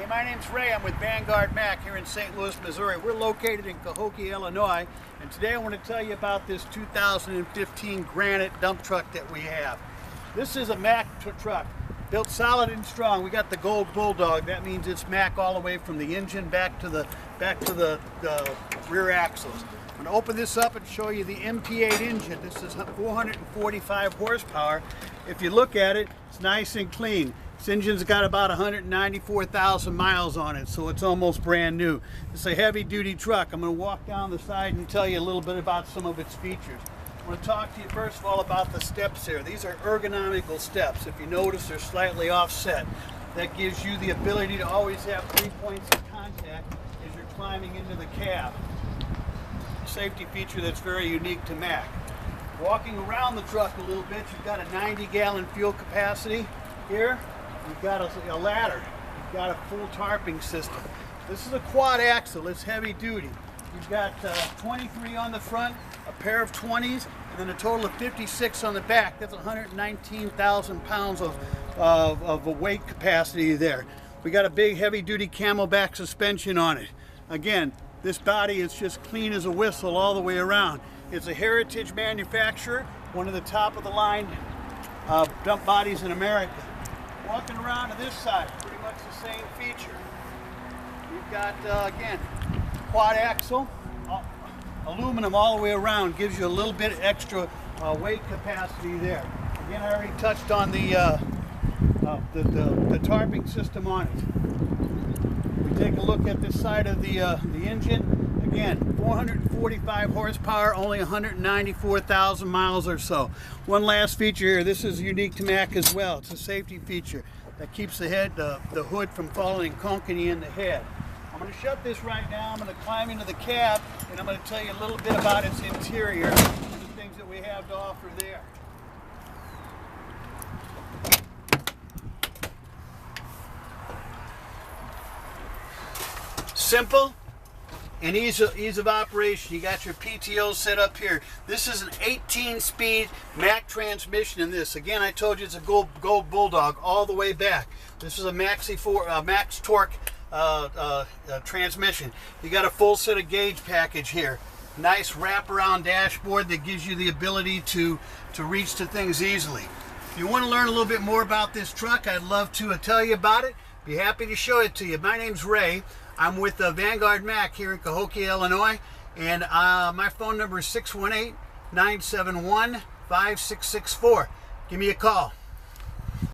Hey, my name's Ray. I'm with Vanguard Mack here in St. Louis, Missouri. We're located in Cahokia, Illinois, and today I want to tell you about this 2015 Granite dump truck that we have. This is a Mack truck, built solid and strong. We got the gold bulldog. That means it's Mack all the way from the engine back to the rear axles. I'm going to open this up and show you the MP8 engine. This is 445 horsepower. If you look at it, it's nice and clean. This engine's got about 194,000 miles on it, so it's almost brand new. It's a heavy-duty truck. I'm going to walk down the side and tell you a little bit about some of its features. I want to talk to you first of all about the steps here. These are ergonomical steps. If you notice, they're slightly offset. That gives you the ability to always have 3 points of contact as you're climbing into the cab. A safety feature that's very unique to Mack. Walking around the truck a little bit, you've got a 90-gallon fuel capacity here. You've got a ladder. You've got a full tarping system. This is a quad axle. It's heavy duty. You've got 23 on the front, a pair of 20s, and then a total of 56 on the back. That's 119,000 pounds of weight capacity there. We got a big heavy-duty camelback suspension on it. Again, this body is just clean as a whistle all the way around. It's a heritage manufacturer, one of the top-of-the-line dump bodies in America. Walking around to this side, pretty much the same feature. You've got, again, quad axle, aluminum all the way around, gives you a little bit extra weight capacity there. Again, I already touched on the tarping system on it. We take a look at this side of the engine. Again, 445 horsepower, only 194,000 miles or so. One last feature here. This is unique to Mack as well. It's a safety feature that keeps the hood from falling and conking you in the head. I'm going to shut this right now. I'm going to climb into the cab, and I'm going to tell you a little bit about its interior and the things that we have to offer there. Simple and ease of operation. You got your PTO set up here. This is an 18-speed Mack transmission in this. Again, I told you it's a gold bulldog all the way back. This is a Maxitorque transmission. You got a full set of gauge package here. Nice wraparound dashboard that gives you the ability to reach to things easily. If you want to learn a little bit more about this truck, I'd love to tell you about it. Be happy to show it to you. My name's Ray. I'm with Vanguard Mack here in Cahokia, Illinois, and my phone number is 618-971-5664. Give me a call.